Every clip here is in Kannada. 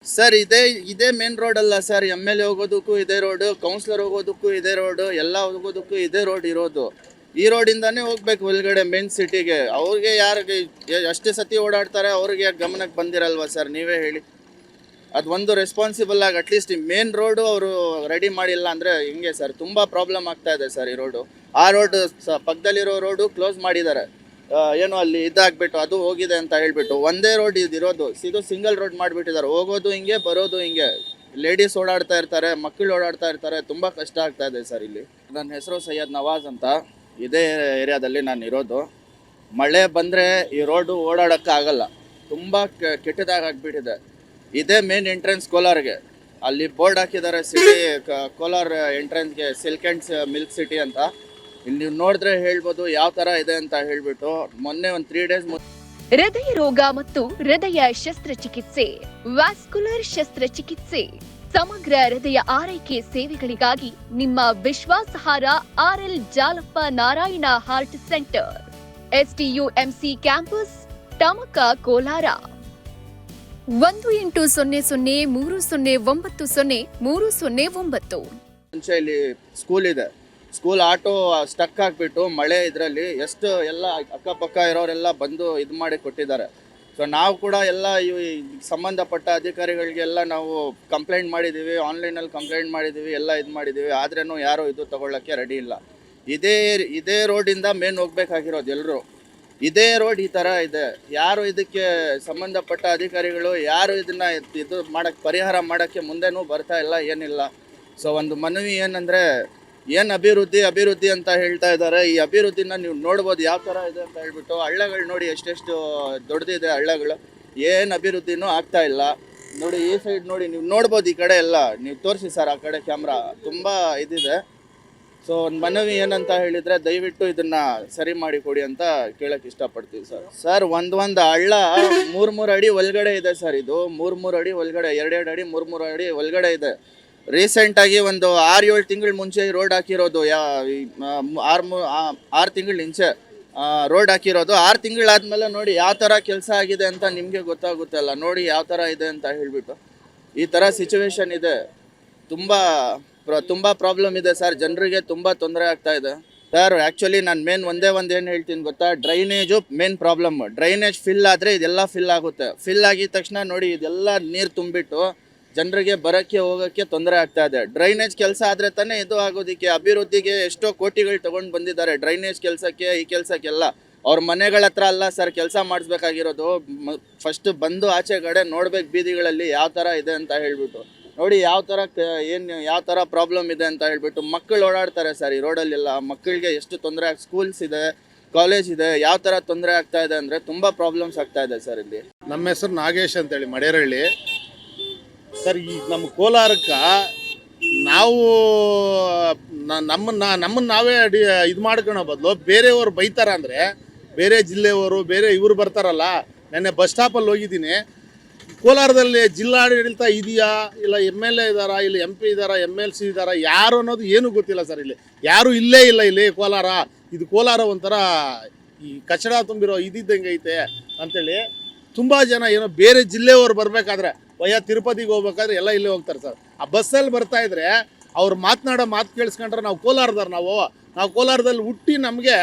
ಸರ್ ಇದೇ ಮೇನ್ ರೋಡ್ ಅಲ್ಲ ಸರ್. ಎಮ್ ಎಲ್ ಎ ಹೋಗೋದಕ್ಕೂ ಇದೇ ರೋಡ್, ಕೌನ್ಸಿಲರ್ ಹೋಗೋದಕ್ಕೂ ಇದೇ ರೋಡ್, ಎಲ್ಲ ಹೋಗೋದಕ್ಕೂ ಇದೇ ರೋಡ್ ಇರೋದು. ಈ ರೋಡಿಂದಾನೇ ಹೋಗ್ಬೇಕು ಒಳಗಡೆ ಮೇನ್ ಸಿಟಿಗೆ. ಅವ್ರಿಗೆ ಯಾರಿಗೆ ಅಷ್ಟೇ ಸತಿ ಓಡಾಡ್ತಾರೆ, ಅವ್ರಿಗೆ ಯಾಕೆ ಗಮನಕ್ಕೆ ಬಂದಿರಲ್ವಾ ಸರ್? ನೀವೇ ಹೇಳಿ. ಅದು ಒಂದು ರೆಸ್ಪಾನ್ಸಿಬಲ್ ಆಗಿ ಅಟ್ಲೀಸ್ಟ್ ಮೇನ್ ರೋಡು ಅವರು ರೆಡಿ ಮಾಡಿಲ್ಲ ಅಂದರೆ ಹಿಂಗೆ ಸರ್. ತುಂಬ ಪ್ರಾಬ್ಲಮ್ ಆಗ್ತಾ ಇದೆ ಸರ್ ಈ ರೋಡು. ಆ ರೋಡ್ ಪಕ್ಕದಲ್ಲಿರೋ ರೋಡು ಕ್ಲೋಸ್ ಮಾಡಿದ್ದಾರೆ. ಏನೋ ಅಲ್ಲಿ ಇದಾಗ್ಬಿಟ್ಟು ಅದು ಹೋಗಿದೆ ಅಂತ ಹೇಳ್ಬಿಟ್ಟು ಒಂದೇ ರೋಡ್ ಇದಿರೋದು, ಇದು ಸಿಂಗಲ್ ರೋಡ್ ಮಾಡಿಬಿಟ್ಟಿದ್ದಾರೆ. ಹೋಗೋದು ಹಿಂಗೆ, ಬರೋದು ಹಿಂಗೆ. ಲೇಡೀಸ್ ಓಡಾಡ್ತಾ ಇರ್ತಾರೆ, ಮಕ್ಕಳು ಓಡಾಡ್ತಾ ಇರ್ತಾರೆ. ತುಂಬ ಕಷ್ಟ ಆಗ್ತಾ ಇದೆ ಸರ್ ಇಲ್ಲಿ. ನನ್ನ ಹೆಸರು ಸೈಯದ್ ನವಾಜ್ ಅಂತ. ಇದೇ ಏರಿಯಾದಲ್ಲಿ ನಾನು ಇರೋದು. ಮಳೆ ಬಂದರೆ ಈ ರೋಡು ಓಡಾಡೋಕ್ಕಾಗಲ್ಲ, ತುಂಬ ಕೆಟ್ಟದಾಗಿ ಆಗಿಬಿಟ್ಟಿದೆ. ಇದೇ ಮೇನ್ ಎಂಟ್ರೆನ್ಸ್ ಕೋಲಾರ್ಗೆ. ಅಲ್ಲಿ ಬೋರ್ಡ್ ಹಾಕಿದ್ದಾರೆ, ಸಿಟಿ ಕೋಲಾರ್ ಎಂಟ್ರೆನ್ಸ್ಗೆ ಸಿಲ್ಕ್ ಆ್ಯಂಡ್ ಮಿಲ್ಕ್ ಸಿಟಿ ಅಂತ. ಇಲ್ಲಿ ನೀವು ನೋಡಿದ್ರೆ ಹೇಳ್ಬೋದು ಯಾವ ಥರ ಇದೆ ಅಂತ ಹೇಳ್ಬಿಟ್ಟು. ಮೊನ್ನೆ ಒಂದು 3 ಡೇಸ್ ಹೃದಯ ರೋಗ ಮತ್ತು ಹೃದಯ ಶಸ್ತ್ರಚಿಕಿತ್ಸೆ, ವ್ಯಾಸ್ಕುಲರ್ ಶಸ್ತ್ರಚಿಕಿತ್ಸೆ, ಸಮಗ್ರ ಹೃದಯ ಆರೈಕೆ ಸೇವೆಗಳಿಗಾಗಿ ನಿಮ್ಮ ವಿಶ್ವಾಸಾರ್ಹ RL Jalappa Narayana heart center, STUMC campus, Tamaka, Kolar. 180030090309. ಮುಂಚೆ ಇಲ್ಲಿ ಸ್ಕೂಲ್ ಇದೆ. ಸ್ಕೂಲ್ ಆಟೋ ಸ್ಟಕ್ ಆಗಿಬಿಟ್ಟು ಮಳೆ ಇದರಲ್ಲಿ ಎಷ್ಟು ಎಲ್ಲ ಅಕ್ಕಪಕ್ಕ ಇರೋರೆಲ್ಲ ಬಂದು ಇದು ಮಾಡಿ ಕೊಟ್ಟಿದ್ದಾರೆ. ಸೊ ನಾವು ಕೂಡ ಎಲ್ಲ ಸಂಬಂಧಪಟ್ಟ ಅಧಿಕಾರಿಗಳಿಗೆಲ್ಲ ನಾವು ಕಂಪ್ಲೇಂಟ್ ಮಾಡಿದ್ದೀವಿ, ಆನ್ಲೈನಲ್ಲಿ ಕಂಪ್ಲೇಂಟ್ ಮಾಡಿದ್ದೀವಿ, ಎಲ್ಲ ಇದು ಮಾಡಿದ್ದೀವಿ. ಆದ್ರೂ ಯಾರೂ ಇದು ತೊಗೊಳ್ಳೋಕ್ಕೆ ರೆಡಿ ಇಲ್ಲ. ಇದೇ ರೋಡಿಂದ ಮೇನ್ ಹೋಗ್ಬೇಕಾಗಿರೋದು ಎಲ್ಲರೂ. ಇದೇ ರೋಡ್ ಈ ಥರ ಇದೆ. ಯಾರು ಇದಕ್ಕೆ ಸಂಬಂಧಪಟ್ಟ ಅಧಿಕಾರಿಗಳು ಯಾರು ಇದನ್ನು ಇದು ಮಾಡೋಕ್ಕೆ ಪರಿಹಾರ ಮಾಡೋಕ್ಕೆ ಮುಂದೆನೂ ಬರ್ತಾ ಇಲ್ಲ, ಏನಿಲ್ಲ. ಸೊ ಒಂದು ಮನವಿ ಏನಂದರೆ, ಏನು ಅಭಿವೃದ್ಧಿ ಅಂತ ಹೇಳ್ತಾ ಇದ್ದಾರೆ. ಈ ಅಭಿವೃದ್ಧಿನ ನೀವು ನೋಡ್ಬೋದು ಯಾವ ಥರ ಇದೆ ಅಂತ ಹೇಳ್ಬಿಟ್ಟು. ಹಳ್ಳಗಳು ನೋಡಿ ಎಷ್ಟೆಷ್ಟು ದೊಡ್ಡದಿದೆ ಹಳ್ಳಗಳು. ಏನು ಅಭಿವೃದ್ಧಿನೂ ಆಗ್ತಾ ಇಲ್ಲ. ನೋಡಿ ಈ ಸೈಡ್ ನೋಡಿ, ನೀವು ನೋಡ್ಬೋದು. ಈ ಕಡೆ ಎಲ್ಲ ನೀವು ತೋರಿಸಿ ಸರ್, ಆ ಕಡೆ ಕ್ಯಾಮ್ರಾ ತುಂಬ ಇದಿದೆ. ಸೊ ಒಂದು ಮನವಿ ಏನಂತ ಹೇಳಿದರೆ, ದಯವಿಟ್ಟು ಇದನ್ನು ಸರಿ ಮಾಡಿ ಕೊಡಿ ಅಂತ ಕೇಳೋಕ್ಕೆ ಇಷ್ಟಪಡ್ತೀವಿ ಸರ್. ಒಂದು ಹಳ್ಳ 3 ಅಡಿ ಒಳಗಡೆ ಇದೆ ಸರ್. ಇದು 3 ಅಡಿ ಒಳಗಡೆ, 2 ಅಡಿ 3 ಅಡಿ ಒಳಗಡೆ ಇದೆ. ರೀಸೆಂಟಾಗಿ ಒಂದು 6-7 ತಿಂಗಳ ಮುಂಚೆ ರೋಡ್ ಹಾಕಿರೋದು. 6 ತಿಂಗಳ ಮುಂಚೆ ರೋಡ್ ಹಾಕಿರೋದು. 6 ತಿಂಗಳಾದಮೇಲೆ ನೋಡಿ ಯಾವ ಥರ ಕೆಲಸ ಆಗಿದೆ ಅಂತ ನಿಮಗೆ ಗೊತ್ತಾಗುತ್ತಲ್ಲ. ನೋಡಿ ಯಾವ ಥರ ಇದೆ ಅಂತ ಹೇಳಿಬಿಟ್ಟು. ಈ ಥರ ಸಿಚುವೇಶನ್ ಇದೆ. ತುಂಬ ಪ್ರಾಬ್ಲಮ್ ಇದೆ ಸರ್. ಜನರಿಗೆ ತುಂಬ ತೊಂದರೆ ಆಗ್ತಾ ಇದೆ ಸರ್. ಆ್ಯಕ್ಚುಲಿ ನಾನು ಒಂದೇ ಏನು ಹೇಳ್ತೀನಿ ಗೊತ್ತಾ, drainage main problem. Drainage fill ಆದರೆ ಇದೆಲ್ಲ ಫಿಲ್ ಆಗುತ್ತೆ. ಫಿಲ್ ಆಗಿದ ತಕ್ಷಣ ನೋಡಿ ಇದೆಲ್ಲ ನೀರು ತುಂಬಿಟ್ಟು ಜನರಿಗೆ ಬರೋಕ್ಕೆ ಹೋಗೋಕ್ಕೆ ತೊಂದರೆ ಆಗ್ತಾ ಇದೆ. ಡ್ರೈನೇಜ್ ಕೆಲಸ ಆದರೆ ತಾನೇ ಇದು ಆಗೋದಕ್ಕೆ. ಅಭಿವೃದ್ಧಿಗೆ ಎಷ್ಟೋ ಕೋಟಿಗಳು ತೊಗೊಂಡು ಬಂದಿದ್ದಾರೆ ಡ್ರೈನೇಜ್ ಕೆಲಸಕ್ಕೆ, ಈ ಕೆಲಸಕ್ಕೆಲ್ಲ. ಅವ್ರ ಮನೆಗಳ ಹತ್ರ ಅಲ್ಲ ಸರ್ ಕೆಲಸ ಮಾಡಿಸ್ಬೇಕಾಗಿರೋದು. ಫಸ್ಟ್ ಬಂದು ಆಚೆ ಕಡೆ ನೋಡ್ಬೇಕು ಬೀದಿಗಳಲ್ಲಿ ಯಾವ ಥರ ಇದೆ ಅಂತ ಹೇಳ್ಬಿಟ್ಟು. ನೋಡಿ ಯಾವ ಥರ ಪ್ರಾಬ್ಲಮ್ ಇದೆ ಅಂತ ಹೇಳ್ಬಿಟ್ಟು. ಮಕ್ಕಳು ಓಡಾಡ್ತಾರೆ ಸರ್ ಈ ರೋಡಲ್ಲೆಲ್ಲ. ಮಕ್ಕಳಿಗೆ ಎಷ್ಟು ತೊಂದರೆ ಸ್ಕೂಲ್ಸ್ ಇದೆ, ಕಾಲೇಜ್ ಇದೆ. ಯಾವ ಥರ ತೊಂದರೆ ಆಗ್ತಾ ಇದೆ ಅಂದರೆ ತುಂಬ ಪ್ರಾಬ್ಲಮ್ಸ್ ಆಗ್ತಾ ಇದೆ ಸರ್ ಇಲ್ಲಿ. ನಮ್ಮ ಹೆಸರು ನಾಗೇಶ್ ಅಂತೇಳಿ, ಮಡೇರಹಳ್ಳಿ ಸರ್. ಈ ನಮ್ಮ ಕೋಲಾರಕ್ಕೆ ನಾವು ನಮ್ಮನ್ನು ನಾವೇ ಇದು ಮಾಡ್ಕೊಳ್ಳೋ ಬದಲು ಬೇರೆಯವರು ಬೈತಾರ ಅಂದರೆ, ಬೇರೆ ಜಿಲ್ಲೆಯವರು ಇವರು ಬರ್ತಾರಲ್ಲ. ನೆನ್ನೆ ಬಸ್ ಸ್ಟಾಪಲ್ಲಿ ಹೋಗಿದ್ದೀನಿ. ಕೋಲಾರದಲ್ಲಿ ಜಿಲ್ಲಾಡಳಿತ ಇದೆಯಾ, ಇಲ್ಲ MLA ಇದ್ದಾರಾ, ಇಲ್ಲ MP ಇದ್ದಾರಾ, MLC ಇದ್ದಾರಾ, ಯಾರು ಅನ್ನೋದು ಏನೂ ಗೊತ್ತಿಲ್ಲ ಸರ್. ಇಲ್ಲಿ ಯಾರೂ ಇಲ್ಲೇ ಇಲ್ಲ. ಇಲ್ಲಿ ಕೋಲಾರ ಒಂಥರ ಈ ಕಚಡ ತುಂಬಿರೋ ಇದ್ದಂಗೆ ಐತೆ ಅಂತೇಳಿ ತುಂಬ ಜನ ಏನೋ ಬೇರೆ ಜಿಲ್ಲೆಯವರು ಬರಬೇಕಾದ್ರೆ, ತಿರುಪತಿಗೆ ಹೋಗ್ಬೇಕಾದ್ರೆ ಎಲ್ಲ ಇಲ್ಲೇ ಹೋಗ್ತಾರೆ ಸರ್. ಆ ಬಸ್ಸಲ್ಲಿ ಬರ್ತಾಯಿದ್ರೆ ಅವ್ರು ಮಾತನಾಡೋ ಮಾತು ಕೇಳಿಸ್ಕೊಂಡ್ರೆ ನಾವು ಕೋಲಾರದವ್ರು. ನಾವು ಕೋಲಾರದಲ್ಲಿ ಹುಟ್ಟಿ ನಮಗೆ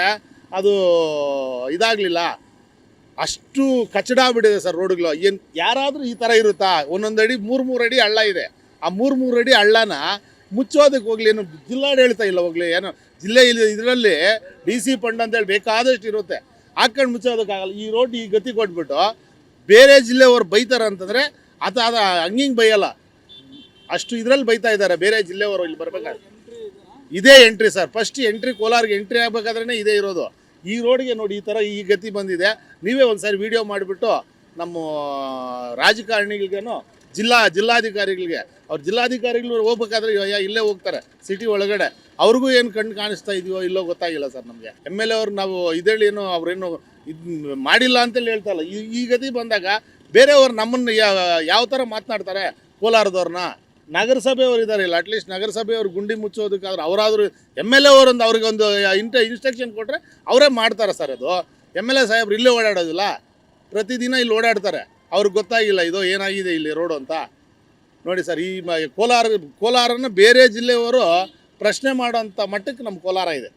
ಅದು ಇದಾಗಲಿಲ್ಲ. ಅಷ್ಟು ಕಚಡ ಬಿಟ್ಟಿದೆ ಸರ್ ರೋಡ್ಗಳು. ಏನು ಯಾರಾದರೂ ಈ ಥರ ಇರುತ್ತಾ? ಒಂದೊಂದು ಅಡಿ 3 ಅಡಿ ಹಳ್ಳ ಇದೆ. ಆ 3 ಅಡಿ ಹಳ್ಳನ ಮುಚ್ಚೋದಕ್ಕೆ ಹೋಗ್ಲಿ, ಏನು ಜಿಲ್ಲಾಡಳಿತ ಇಲ್ಲ ಹೋಗ್ಲಿ, ಏನು ಜಿಲ್ಲೆ ಇದರಲ್ಲಿ DC ಫಂಡ್ ಅಂತೇಳಿ ಬೇಕಾದಷ್ಟು ಇರುತ್ತೆ, ಹಾಕೊಂಡು ಮುಚ್ಚೋದಕ್ಕಾಗಲ್ಲ. ಈ ರೋಡ್ ಈ ಗತಿ ಕೊಟ್ಬಿಟ್ಟು ಬೇರೆ ಜಿಲ್ಲೆಯವ್ರು ಬೈತಾರೆ ಅಂತಂದರೆ ಅದು ಹಂಗಿಂಗೆ ಬೈಯಲ್ಲ. ಅಷ್ಟು ಇದರಲ್ಲಿ ಬೈತಾ ಇದ್ದಾರೆ ಬೇರೆ ಜಿಲ್ಲೆಯವರು ಇಲ್ಲಿ ಬರ್ಬೇಕಾದ್ರೆ. ಇದೇ ಎಂಟ್ರಿ ಸರ್, ಫಸ್ಟ್ ಎಂಟ್ರಿ ಕೋಲಾರ್ಗೆ ಎಂಟ್ರಿ ಆಗಬೇಕಾದ್ರೇ ಇದೇ ಇರೋದು. ಈ ರೋಡ್ಗೆ ನೋಡಿ ಈ ಥರ ಈ ಗತಿ ಬಂದಿದೆ. ನೀವೇ ಒಂದು ಸಾರಿ ವಿಡಿಯೋ ಮಾಡಿಬಿಟ್ಟು ನಮ್ಮ ರಾಜಕಾರಣಿಗಳಿಗೇನು ಜಿಲ್ಲಾಧಿಕಾರಿಗಳಿಗೆ, ಜಿಲ್ಲಾಧಿಕಾರಿಗಳು ಹೋಗ್ಬೇಕಾದ್ರೆ ಇಲ್ಲೇ ಹೋಗ್ತಾರೆ ಸಿಟಿ ಒಳಗಡೆ. ಅವ್ರಿಗೂ ಏನು ಕಣ್ಣು ಕಾಣಿಸ್ತಾ ಇದೆಯೋ ಇಲ್ಲೋ ಗೊತ್ತಾಗಿಲ್ಲ ಸರ್ ನಮಗೆ. MLA ಅವ್ರು ನಾವು ಇದೇಳೇನು ಅವ್ರೇನು ಇದು ಮಾಡಿಲ್ಲ ಅಂತೇಳಿ ಹೇಳ್ತಾರಲ್ಲ. ಈ ಗತಿ ಬಂದಾಗ ಬೇರೆಯವ್ರು ನಮ್ಮನ್ನು ಯಾವ ಥರ ಮಾತನಾಡ್ತಾರೆ ಕೋಲಾರದವ್ರನ್ನ. ನಗರಸಭೆಯವರು ಇದ್ದಾರೆ ಇಲ್ಲ, ಅಟ್ಲೀಸ್ಟ್ ನಗರಸಭೆಯವ್ರು ಗುಂಡಿ ಮುಚ್ಚೋದಕ್ಕಾದ್ರೆ ಅವರಾದರೂ MLA ಅವರೊಂದು ಅವ್ರಿಗೊಂದು ಇನ್ಸ್ಟ್ರಕ್ಷನ್ ಕೊಟ್ಟರೆ ಅವರೇ ಮಾಡ್ತಾರೆ ಸರ್. ಅದು MLA ಸಾಹೇಬ್ರು ಇಲ್ಲೇ ಓಡಾಡೋದಿಲ್ಲ, ಪ್ರತಿದಿನ ಇಲ್ಲಿ ಓಡಾಡ್ತಾರೆ. ಅವ್ರಿಗೆ ಗೊತ್ತಾಗಿಲ್ಲ ಇದು ಏನಾಗಿದೆ ಇಲ್ಲಿ ರೋಡು ಅಂತ. ನೋಡಿ ಸರ್, ಈ ಕೋಲಾರನ ಬೇರೆ ಜಿಲ್ಲೆಯವರು ಪ್ರಶ್ನೆ ಮಾಡೋಂಥ ಮಟ್ಟಕ್ಕೆ ನಮ್ಮ ಕೋಲಾರ ಇದೆ.